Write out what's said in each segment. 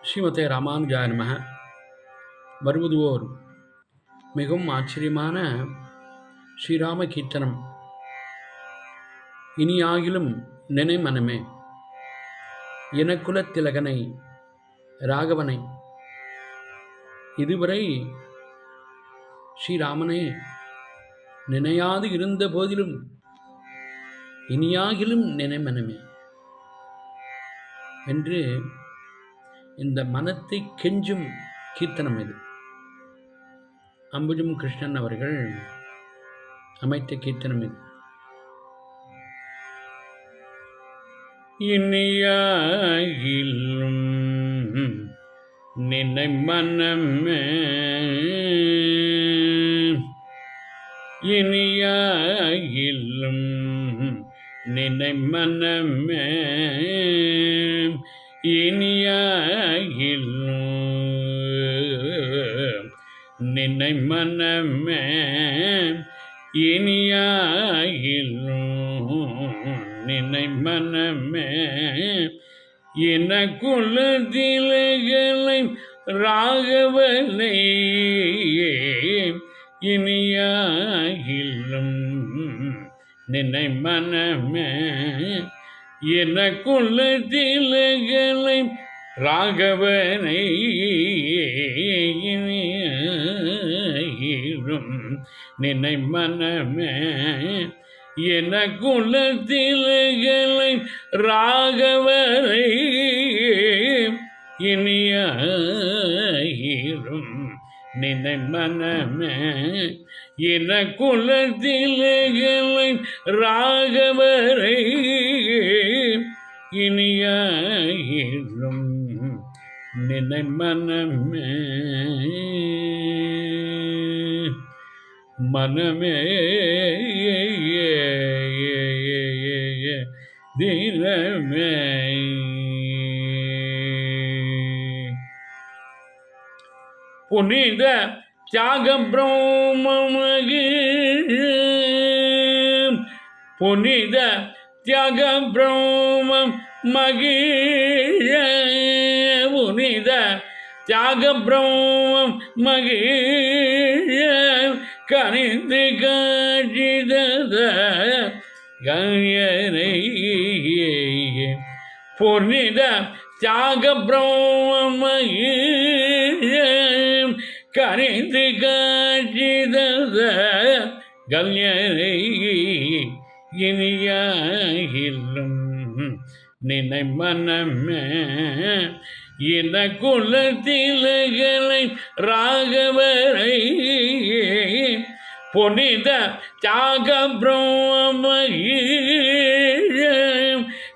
ஸ்ரீமதே ராமானுஜாய நமः. வருவது ஓர் மிகவும் ஆச்சரியமான ஸ்ரீராம கீர்த்தனம். இனியாகிலும் நினை மனமே, இனக்குலத் திலகனை ராகவனை இதுவரை ஸ்ரீராமனை நினையாது இருந்த போதிலும் இனியாகிலும் நினை மனமே என்று இந்த மனத்தை கெஞ்சும் கீர்த்தனம் இது. அம்புஜம் கிருஷ்ணன் அவர்கள் அமைத்த கீர்த்தனம் இது. இனியாகிலும் நினை மனமே, இனியாகிலும் நினை மனமே, இனியாகிலும் நினை மனமே, இனியாகிலும் நினை மனமே, இனக்குல திலகனை ராகவனை இனியாகிலும் நினை மனமே, இனக்குல திலகனை ராகவனை இனியாகிலும் நினை மனமே, இனக்குல திலகனை ராகவனை இனியாகிலும் நினை மனமே, இனக்குல திலகனை ராகவரை இனியாகிலும் நினை மனமே. மனமே தினமே புனித தியாக பிரம்மமகி, புனித தியாக பிரம்மம் மகிழ, புனித தியாக பிரம்மம் மகிழ கனிந்து காட்சித கயனை, புனித தியாக பிரம்மம் மகிழ கனிந்து காட்சித கல்யனை இனியாகிலும் நினை மனமே, இனக்குல திலகனை ராகவரை புனித தியாக பிரம்மமகி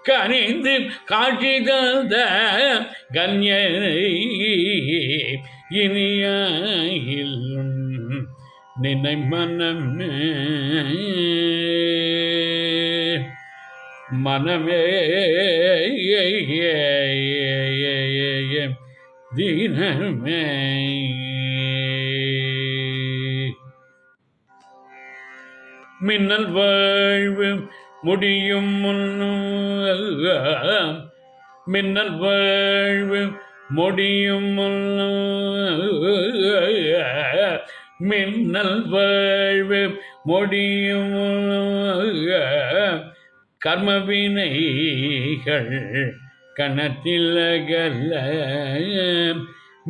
கனிந்து காட்சித கன்யனை இனியாகிலும் நினை மனமே. மனமே தினமே மின்னல் வாழ்வு முடியும் முன்னும், மின்னல் வாழ்வு முடியும் முன்னும், மின்னல் வாழ்வு முடியும் முன்னும் கர்மவினைகள் கணத்தில் அகல,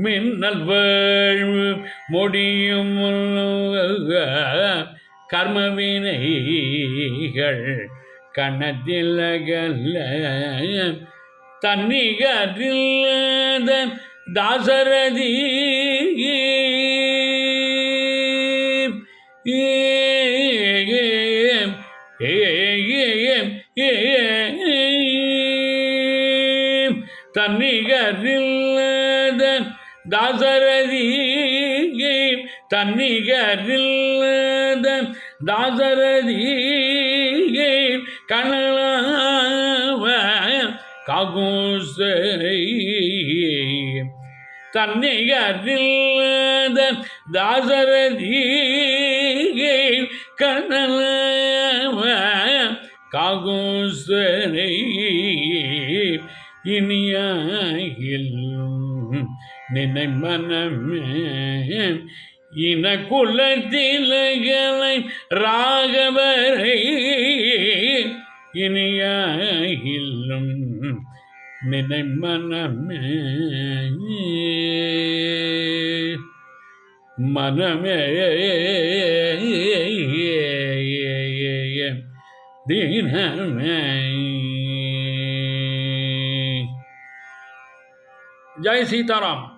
மின்னல் வாழ்வு முடியும் முன்னும் கர்மவினைகள் கணத்தில் அகல, தன்னிகரில்லாத தாசரதி தன்னிகரில்லாத தாசரதி, தன்னிகரில்லாத தாசரதி கனலாவ காகோசரை, தன்னிகரில்லாத தாசரதி கனலாவ காகோசரை இனியாகிலும் நினை மனமே இனகுல திலகலை ராகவரை இனியாயிலும் நினை மனமே மனமே தீனமே. ஜெய் சீதாராம்.